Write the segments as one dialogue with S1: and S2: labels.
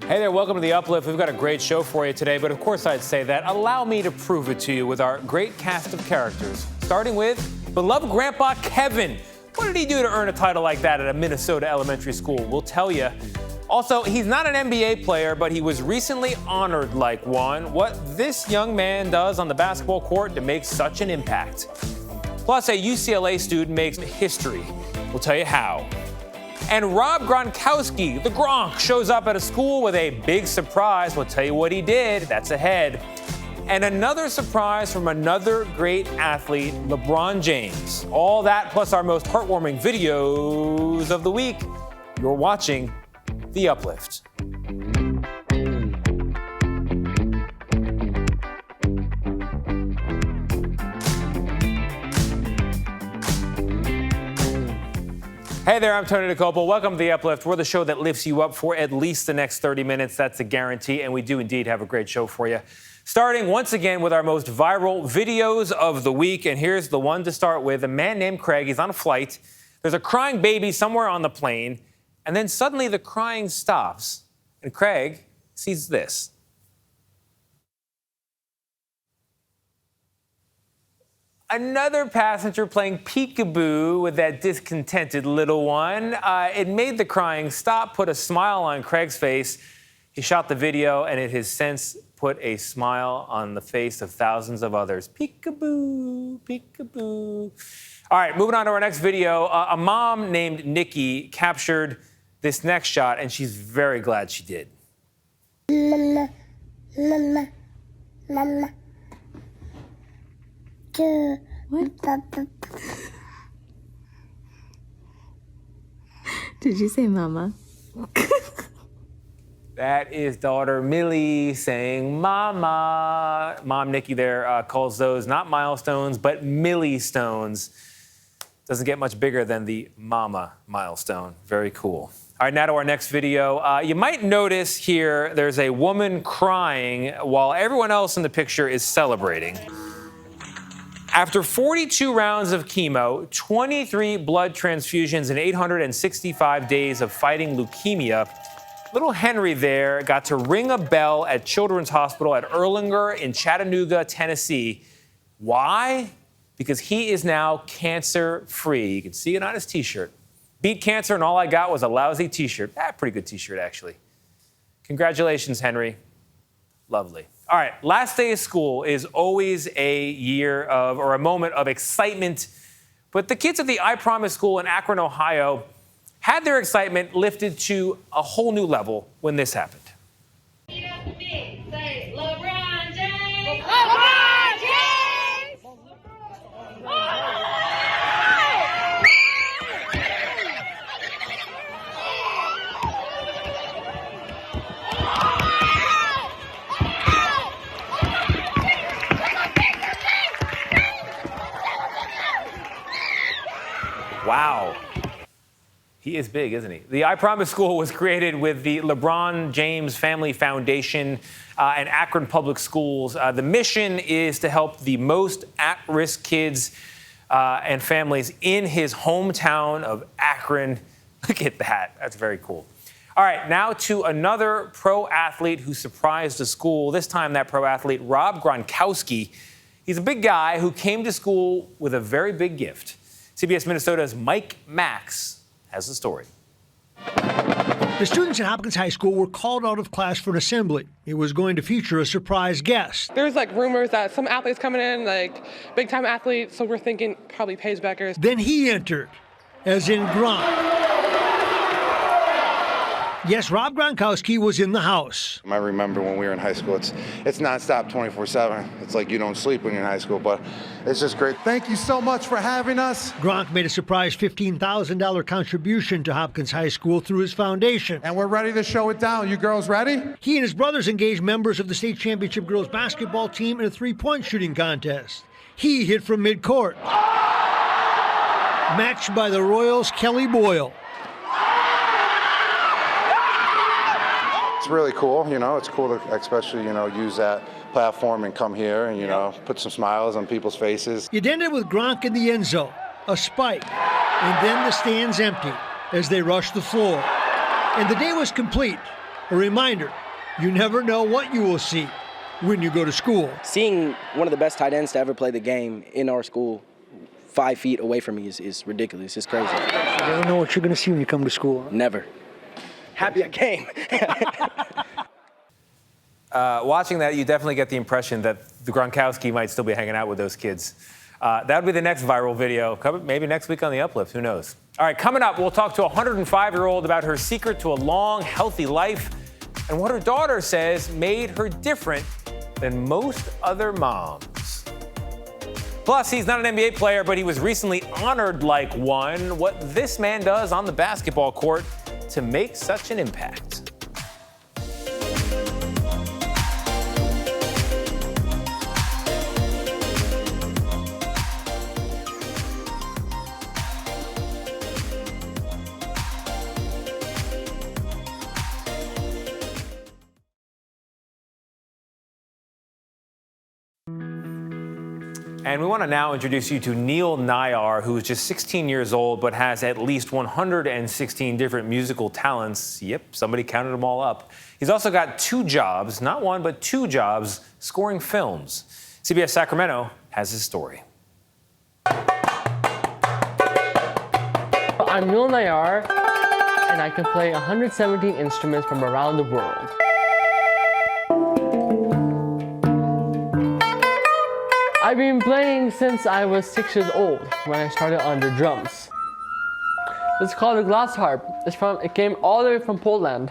S1: Hey there, welcome to the Uplift. We've got a great show for you today, but of course I'd say that. Allow me to prove it to you with our great cast of characters, starting with beloved Grandpa Kevin. What did he do to earn a title like that at a Minnesota elementary school? We'll tell you. Also, he's not an NBA player, but he was recently honored like one. What this young man does on the basketball court to make such an impact. Plus, a UCLA student makes history. We'll tell you how. And Rob Gronkowski, the Gronk, shows up at a school with a big surprise. We'll tell you what he did. That's ahead. And another surprise from another great athlete, LeBron James. All that plus our most heartwarming videos of the week. You're watching The Uplift. Hey there, I'm Tony DeCopo. Welcome to The Uplift. We're the show that lifts you up for at least the next 30 minutes. That's a guarantee, and we do indeed have a great show for you. Starting once again with our most viral videos of the week, and here's the one to start with. A man named Craig, he's on a flight. There's a crying baby somewhere on the plane, and then suddenly the crying stops, and Craig sees this. Another passenger playing peekaboo with that discontented little one. It made the crying stop, put a smile on Craig's face. He shot the video, and it has since put a smile on the face of thousands of others. Peekaboo, peekaboo. All right, moving on to our next video. A mom named Nikki captured this next shot, and she's very glad she did.
S2: Mama, mama, mama.
S3: What? Did you say mama?
S1: That is daughter Millie saying mama. Mom Nikki there calls those not milestones, but Millie-stones. Doesn't get much bigger than the mama milestone. Very cool. All right, now to our next video. You might notice here there's a woman crying while everyone else in the picture is celebrating. After 42 rounds of chemo, 23 blood transfusions, and 865 days of fighting leukemia, little Henry there got to ring a bell at Children's Hospital at Erlanger in Chattanooga, Tennessee. Why? Because he is now cancer-free. You can see it on his T-shirt. Beat cancer and all I got was a lousy T-shirt. Pretty good T-shirt, actually. Congratulations, Henry. Lovely. All right, last day of school is always a year of, or a moment of excitement. But the kids at the I Promise School in Akron, Ohio, had their excitement lifted to a whole new level when this happened.
S4: Say, LeBron James! LeBron James!
S1: Wow. He is big, isn't he? The I Promise School was created with the LeBron James Family Foundation and Akron Public Schools. The mission is to help the most at-risk kids and families in his hometown of Akron. Look at that. That's very cool. All right, now to another pro athlete who surprised the school. This time, that pro athlete, Rob Gronkowski. He's a big guy who came to school with a very big gift. CBS Minnesota's Mike Max has the story.
S5: The students at Hopkins High School were called out of class for an assembly. It was going to feature a surprise guest.
S6: There's rumors that some athletes coming in, big time athletes, so we're thinking probably Paige Beckers.
S5: Then he entered, as in Gronk. Yes, Rob Gronkowski was in the house.
S7: I remember when we were in high school, it's nonstop 24/7. It's like you don't sleep when you're in high school, but it's just great.
S8: Thank you so much for having us.
S5: Gronk made a surprise $15,000 contribution to Hopkins High School through his foundation.
S8: And we're ready to show it down. You girls ready?
S5: He and his brothers engaged members of the state championship girls basketball team in a three-point shooting contest. He hit from midcourt, matched by the Royals' Kelly Boyle.
S7: It's really cool, it's cool to especially, use that platform and come here and, put some smiles on people's faces.
S5: It ended with Gronk in the end zone, a spike, and then the stands empty as they rushed the floor. And the day was complete. A reminder, you never know what you will see when you go to school.
S9: Seeing one of the best tight ends to ever play the game in our school 5 feet away from me is ridiculous. It's crazy.
S5: You never know what you're going to see when you come to school.
S9: Never. Happy I came.
S1: Watching that, you definitely get the impression that the Gronkowski might still be hanging out with those kids. That would be the next viral video, maybe next week on the Uplift, who knows? All right, coming up, we'll talk to a 105-year-old about her secret to a long, healthy life and what her daughter says made her different than most other moms. Plus, he's not an NBA player, but he was recently honored like one. What this man does on the basketball court to make such an impact. And we want to now introduce you to Neil Nayar, who is just 16 years old, but has at least 116 different musical talents. Yep, somebody counted them all up. He's also got 2 jobs, not 1, but 2 jobs, scoring films. CBS Sacramento has his story.
S10: I'm Neil Nayar, and I can play 117 instruments from around the world. I've been playing since I was 6 years old when I started on the drums. It's called a glass harp. It came all the way from Poland.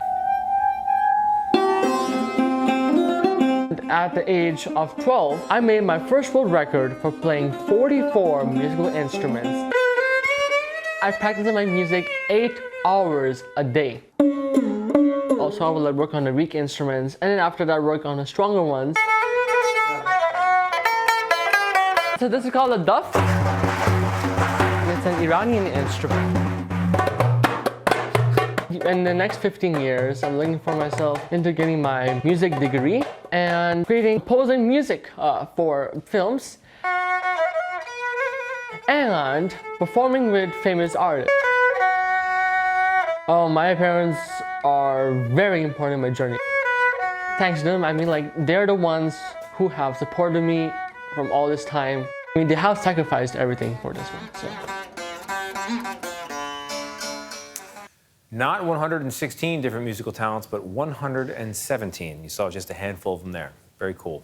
S10: At the age of 12, I made my first world record for playing 44 musical instruments. I practiced my music 8 hours a day. Also, I would work on the weak instruments, and then after that, work on the stronger ones. So this is called a duff. It's an Iranian instrument. In the next 15 years, I'm looking for myself into getting my music degree and creating composing music for films and performing with famous artists. Oh, my parents are very important in my journey. Thanks to them, they're the ones who have supported me from all this time. They have sacrificed everything for this one. So.
S1: Not 116 different musical talents, but 117. You saw just a handful of them there. Very cool.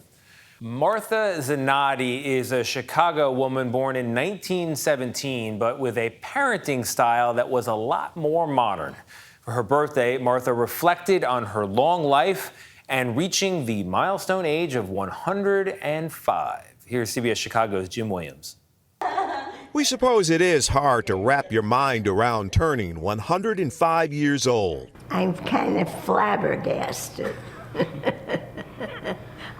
S1: Martha Zanotti is a Chicago woman born in 1917, but with a parenting style that was a lot more modern. For her birthday, Martha reflected on her long life and reaching the milestone age of 105. Here's CBS Chicago's Jim Williams.
S11: We suppose it is hard to wrap your mind around turning 105 years old.
S2: I'm kind of flabbergasted.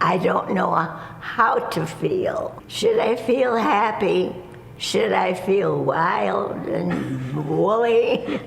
S2: I don't know how to feel. Should I feel happy? Should I feel wild and woolly?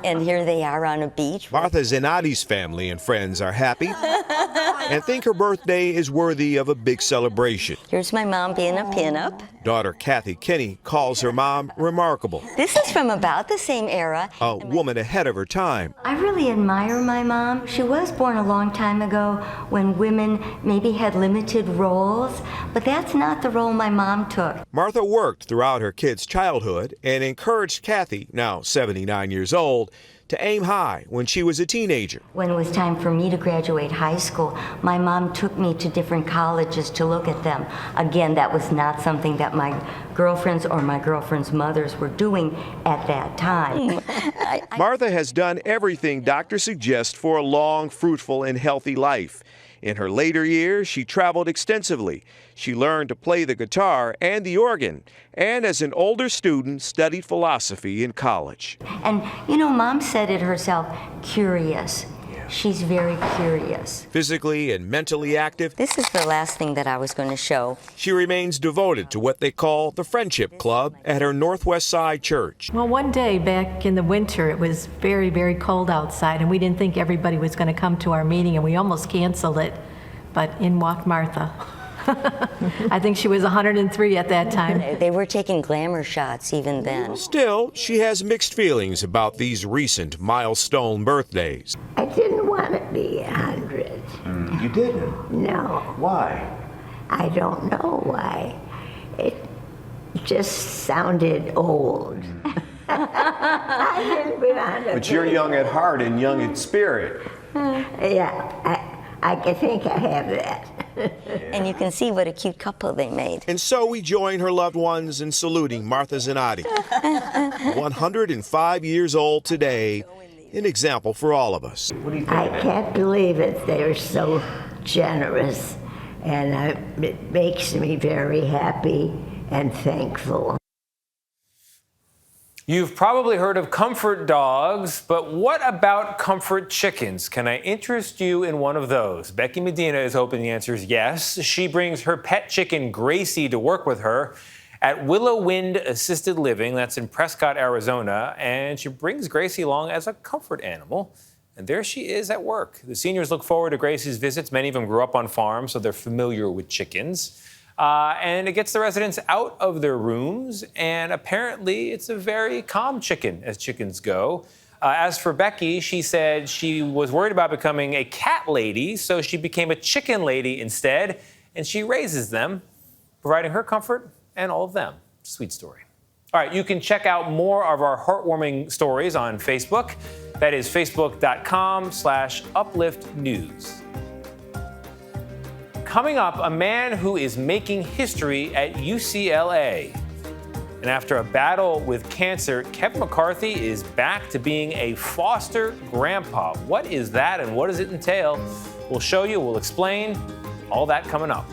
S12: And here they are on a beach.
S11: Martha Zanotti's family and friends are happy and think her birthday is worthy of a big celebration.
S12: Here's my mom being a pinup.
S11: Daughter Kathy Kinney calls her mom remarkable.
S12: This is from about the same era.
S11: A woman ahead of her time.
S13: I really admire my mom. She was born a long time ago when women maybe had limited roles, but that's not the role my mom took.
S11: Martha worked throughout her kids' childhood and encouraged Kathy, now 79 years old, to aim high when she was a teenager.
S13: When it was time for me to graduate high school, my mom took me to different colleges to look at them. Again, that was not something that my girlfriends or my girlfriends' mothers were doing at that time.
S11: Martha has done everything doctors suggest for a long, fruitful, and healthy life. In her later years, she traveled extensively. She learned to play the guitar and the organ, and as an older student, studied philosophy in college.
S13: And, you know, Mom said it herself, curious. She's very curious.
S11: Physically and mentally active.
S12: This is the last thing that I was going to show.
S11: She remains devoted to what they call the Friendship Club at her Northwest Side church.
S14: Well, one day back in the winter, it was very, very cold outside, and we didn't think everybody was going to come to our meeting, and we almost canceled it. But in walked Martha. I think she was 103 at that time.
S12: They were taking glamour shots even then.
S11: Still, she has mixed feelings about these recent milestone birthdays.
S2: I didn't want to be 100.
S15: You didn't?
S2: No.
S15: Why?
S2: I don't know why. It just sounded old. I didn't want to
S15: But you're young at heart and young in spirit.
S2: Yeah, I think I have that.
S12: And you can see what a cute couple they made.
S11: And so we join her loved ones in saluting Martha Zanotti. 105 years old today, an example for all of us.
S2: I can't believe it. They're so generous, and it makes me very happy and thankful.
S1: You've probably heard of comfort dogs, but what about comfort chickens? Can I interest you in one of those? Becky Medina is hoping the answer is yes. She brings her pet chicken, Gracie, to work with her at Willow Wind Assisted Living. That's in Prescott, Arizona. And she brings Gracie along as a comfort animal. And there she is at work. The seniors look forward to Gracie's visits. Many of them grew up on farms, so they're familiar with chickens. And it gets the residents out of their rooms, and apparently it's a very calm chicken, as chickens go. As for Becky, she said she was worried about becoming a cat lady, so she became a chicken lady instead, and she raises them, providing her comfort and all of them. Sweet story. All right, you can check out more of our heartwarming stories on Facebook. That is facebook.com/upliftnews. Coming up, a man who is making history at UCLA. And after a battle with cancer, Kevin McCarthy is back to being a foster grandpa. What is that and what does it entail? We'll show you, we'll explain. All that coming up.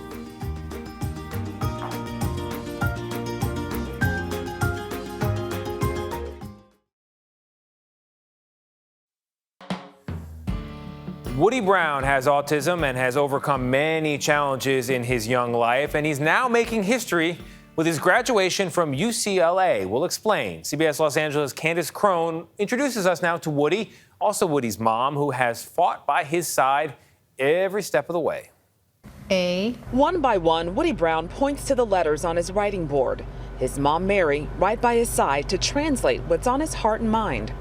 S1: Woody Brown has autism and has overcome many challenges in his young life, and he's now making history with his graduation from UCLA. We'll explain. CBS Los Angeles' Candace Crone introduces us now to Woody, also Woody's mom, who has fought by his side every step of the way.
S16: One by one, Woody Brown points to the letters on his writing board. His mom, Mary, right by his side to translate what's on his heart and mind.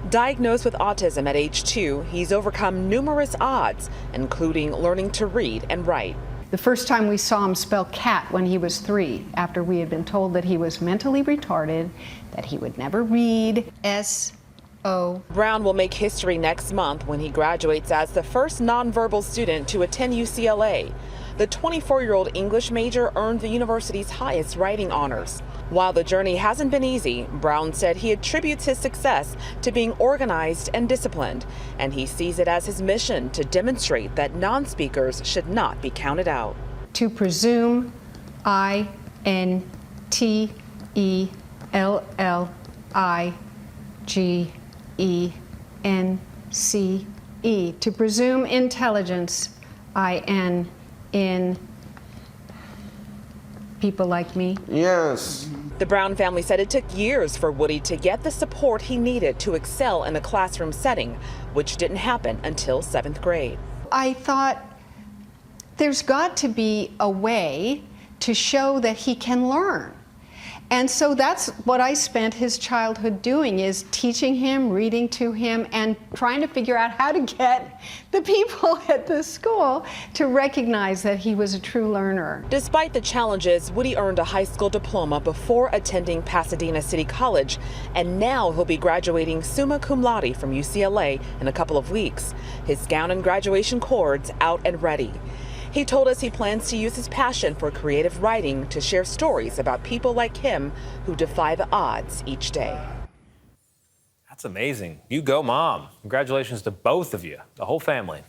S16: Diagnosed with autism at age 2, he's overcome numerous odds, including learning to read and write.
S17: The first time we saw him spell cat when he was 3, after we had been told that he was mentally retarded, that he would never read, S-O.
S16: Brown will make history next month when he graduates as the first nonverbal student to attend UCLA. The 24-year-old English major earned the university's highest writing honors. While the journey hasn't been easy, Brown said he attributes his success to being organized and disciplined, and he sees it as his mission to demonstrate that non-speakers should not be counted out.
S17: To presume, I-N-T-E-L-L-I-G-E-N-C-E. To presume intelligence, I-N, in people like me?
S15: Yes.
S16: The Brown family said it took years for Woody to get the support he needed to excel in a classroom setting, which didn't happen until 7th grade.
S17: I thought there's got to be a way to show that he can learn. And so that's what I spent his childhood doing, is teaching him, reading to him, and trying to figure out how to get the people at the school to recognize that he was a true learner.
S16: Despite the challenges, Woody earned a high school diploma before attending Pasadena City College, and now he'll be graduating summa cum laude from UCLA in a couple of weeks. His gown and graduation cords out and ready. He told us he plans to use his passion for creative writing to share stories about people like him who defy the odds each day.
S1: That's amazing. You go, Mom. Congratulations to both of you, the whole family.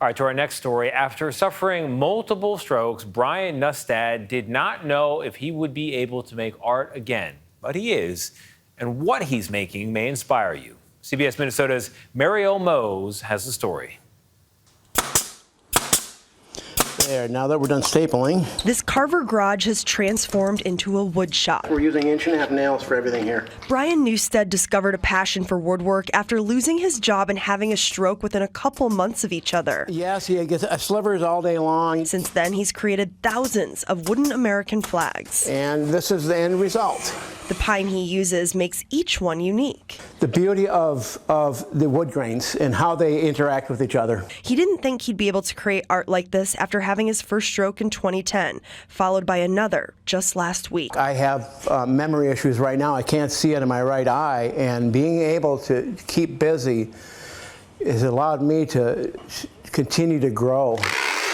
S1: All right, to our next story. After suffering multiple strokes, Brian Nustad did not know if he would be able to make art again, but he is. And what he's making may inspire you. CBS Minnesota's Mariel Mose has the story.
S18: There, now that we're done stapling.
S19: This Carver garage has transformed into a wood shop.
S18: We're using 1.5-inch nails for everything here.
S19: Brian Newstead discovered a passion for woodwork after losing his job and having a stroke within a couple months of each other.
S18: Yes, he gets slivers all day long.
S19: Since then, he's created thousands of wooden American flags.
S18: And this is the end result.
S19: The pine he uses makes each one unique.
S18: The beauty of the wood grains and how they interact with each other.
S19: He didn't think he'd be able to create art like this after having his first stroke in 2010, followed by another just last week.
S18: I have memory issues right now. I can't see it in my right eye, and being able to keep busy has allowed me to continue to grow.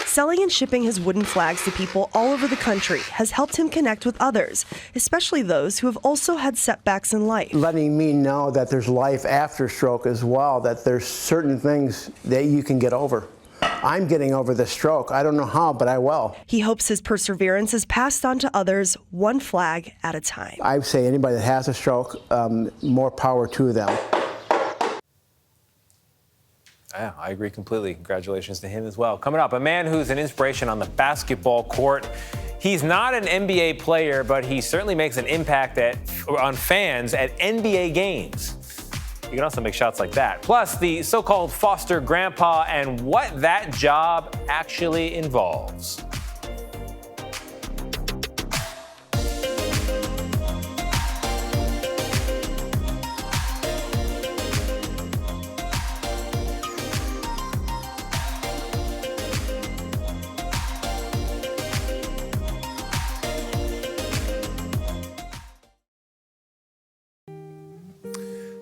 S19: Selling and shipping his wooden flags to people all over the country has helped him connect with others, especially those who have also had setbacks in life.
S18: Letting me know that there's life after stroke as well, that there's certain things that you can get over. I'm getting over the stroke. I don't know how, but I will.
S19: He hopes his perseverance is passed on to others, one flag at a time.
S18: I say anybody that has a stroke, more power to them.
S1: Yeah, I agree completely. Congratulations to him as well. Coming up, a man who's an inspiration on the basketball court. He's not an NBA player, but he certainly makes an impact on fans at NBA games. You can also make shots like that. Plus, the so-called foster grandpa and what that job actually involves.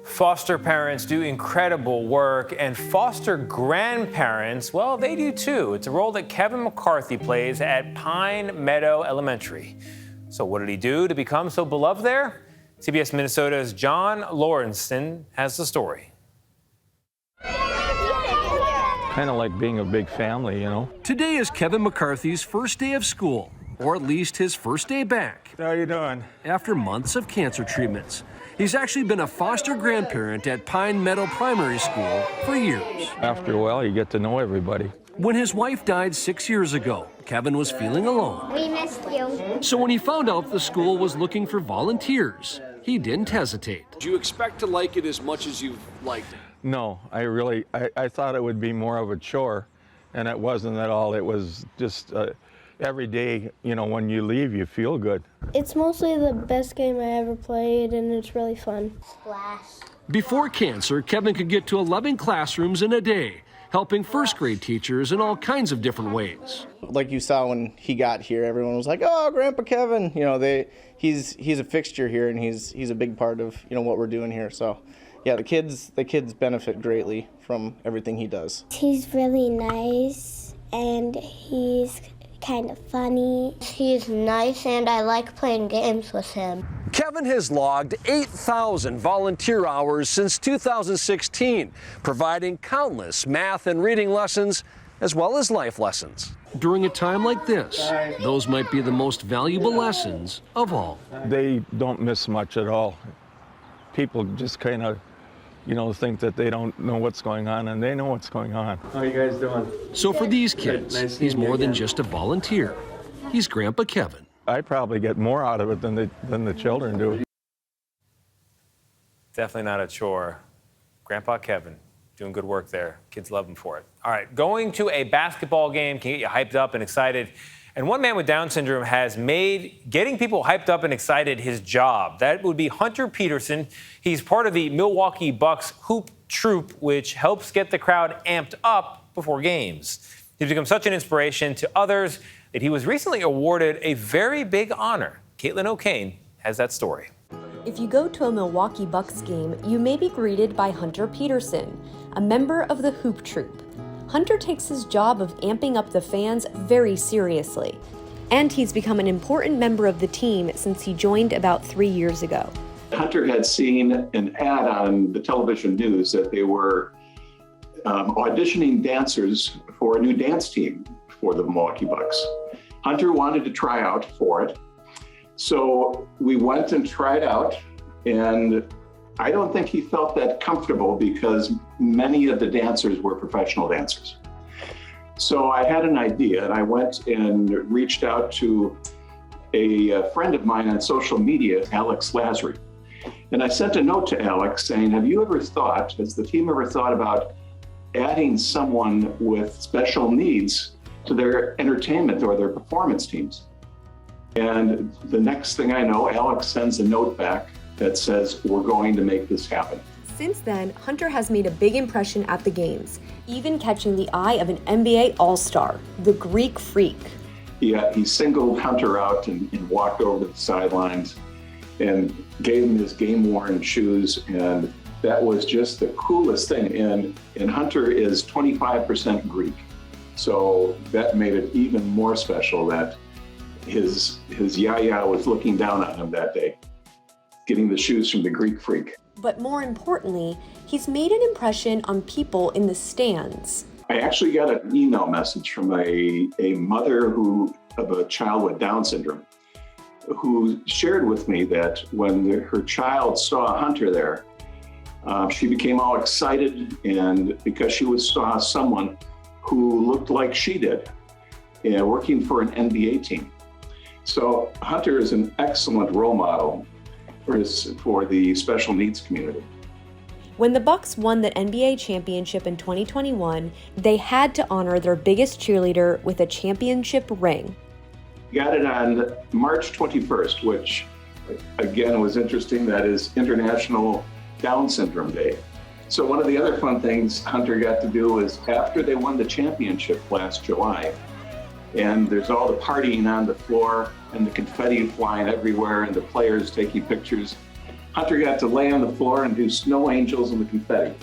S1: Foster parents do incredible work, and foster grandparents, well, they do too. It's a role that Kevin McCarthy plays at Pine Meadow Elementary. So what did he do to become so beloved there? CBS Minnesota's John Lawrenson has the story.
S20: Kind of like being a big family, you know.
S21: Today is Kevin McCarthy's first day of school, or at least his first day back.
S20: How you doing?
S21: After months of cancer treatments. He's actually been a foster grandparent at Pine Meadow Primary School for years.
S20: After a while, you get to know everybody.
S21: When his wife died 6 years ago, Kevin was feeling alone.
S4: We missed you.
S21: So when he found out the school was looking for volunteers, he didn't hesitate.
S22: Do you expect to like it as much as you've liked it?
S20: No, I thought it would be more of a chore, and it wasn't at all. It was just every day, you know, when you leave, you feel good.
S23: It's mostly the best game I ever played, and it's really fun.
S4: Splash.
S21: Before cancer, Kevin could get to 11 classrooms in a day, helping first grade teachers in all kinds of different ways.
S9: Like you saw when he got here, everyone was like, "Oh, Grandpa Kevin!" You know, he's a fixture here, and he's a big part of what we're doing here. So, yeah, the kids benefit greatly from everything he does.
S23: He's really nice, and he's kind of funny.
S4: He's nice, and I like playing games with him.
S21: Kevin has logged 8,000 volunteer hours since 2016, providing countless math and reading lessons, as well as life lessons. During a time like this, those might be the most valuable lessons of all.
S20: They don't miss much at all. People just kind of, think that they don't know what's going on, and they know what's going on.
S21: How are you guys doing? So for these kids, he's more than just a volunteer. He's Grandpa Kevin.
S20: I probably get more out of it than the children do.
S1: Definitely not a chore. Grandpa Kevin doing good work there. Kids love him for it. All right, going to a basketball game can get you hyped up and excited. And one man with Down syndrome has made getting people hyped up and excited his job. That would be Hunter Peterson. He's part of the Milwaukee Bucks hoop troupe, which helps get the crowd amped up before games. He's become such an inspiration to others that he was recently awarded a very big honor. Caitlin O'Kane has that story.
S24: If you go to a Milwaukee Bucks game, you may be greeted by Hunter Peterson, a member of the hoop troupe. Hunter takes his job of amping up the fans very seriously, and he's become an important member of the team since he joined about 3 years ago.
S25: Hunter had seen an ad on the television news that they were auditioning dancers for a new dance team for the Milwaukee Bucks. Hunter wanted to try out for it, so we went and tried out, and I don't think he felt that comfortable because many of the dancers were professional dancers. So I had an idea, and I went and reached out to a friend of mine on social media, Alex Lasry. And I sent a note to Alex saying, have you ever thought, has the team ever thought about adding someone with special needs to their entertainment or their performance teams? And the next thing I know, Alex sends a note back that says, we're going to make this happen.
S24: Since then, Hunter has made a big impression at the games, even catching the eye of an NBA All-Star, the Greek Freak.
S25: He singled Hunter out and walked over to the sidelines and gave him his game-worn shoes, and that was just the coolest thing. And Hunter is 25% Greek, so that made it even more special that his yaya was looking down on him that day, getting the shoes from the Greek Freak.
S24: But more importantly, he's made an impression on people in the stands.
S25: I actually got an email message from a mother of a child with Down syndrome who shared with me that when her child saw Hunter there, she became all excited, and because she saw someone who looked like she did, working for an NBA team. So Hunter is an excellent role model for the special needs community.
S24: When the Bucks won the NBA championship in 2021, they had to honor their biggest cheerleader with a championship ring.
S25: Got it on March 21st, which again was interesting. That is International Down Syndrome Day. So one of the other fun things Hunter got to do was after they won the championship last July, and there's all the partying on the floor and the confetti flying everywhere and the players taking pictures, Hunter got to lay on the floor and do snow angels in the confetti.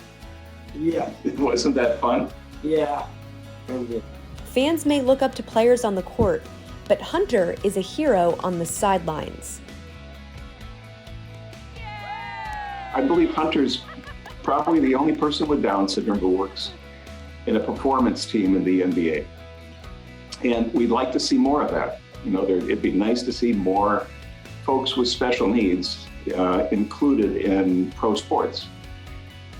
S3: Yeah.
S25: Wasn't that fun?
S3: Yeah.
S24: Fans may look up to players on the court, but Hunter is a hero on the sidelines.
S25: I believe Hunter's probably the only person with Down syndrome who works in a performance team in the NBA. And we'd like to see more of that. It'd be nice to see more folks with special needs included in pro sports.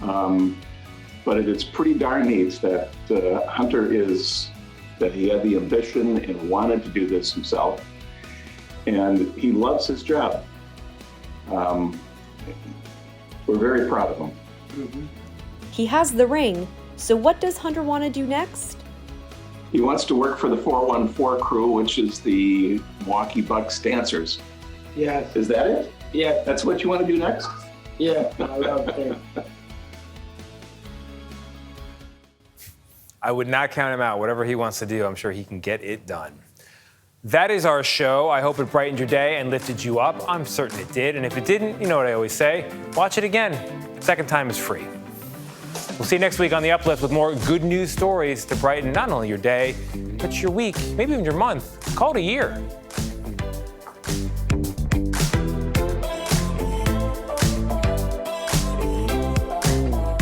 S25: But it's pretty darn neat that Hunter that he had the ambition and wanted to do this himself. And he loves his job. We're very proud of him.
S3: Mm-hmm.
S24: He has the ring, so what does Hunter want to do next?
S25: He wants to work for the 414 crew, which is the Milwaukee Bucks dancers.
S3: Yes.
S25: Is that it?
S3: Yeah.
S25: That's what you want to do next?
S3: Yeah, I love it.
S1: I would not count him out. Whatever he wants to do, I'm sure he can get it done. That is our show. I hope it brightened your day and lifted you up. I'm certain it did. And if it didn't, you know what I always say, watch it again. Second time is free. We'll see you next week on The Uplift with more good news stories to brighten not only your day, but your week, maybe even your month. Call it a year.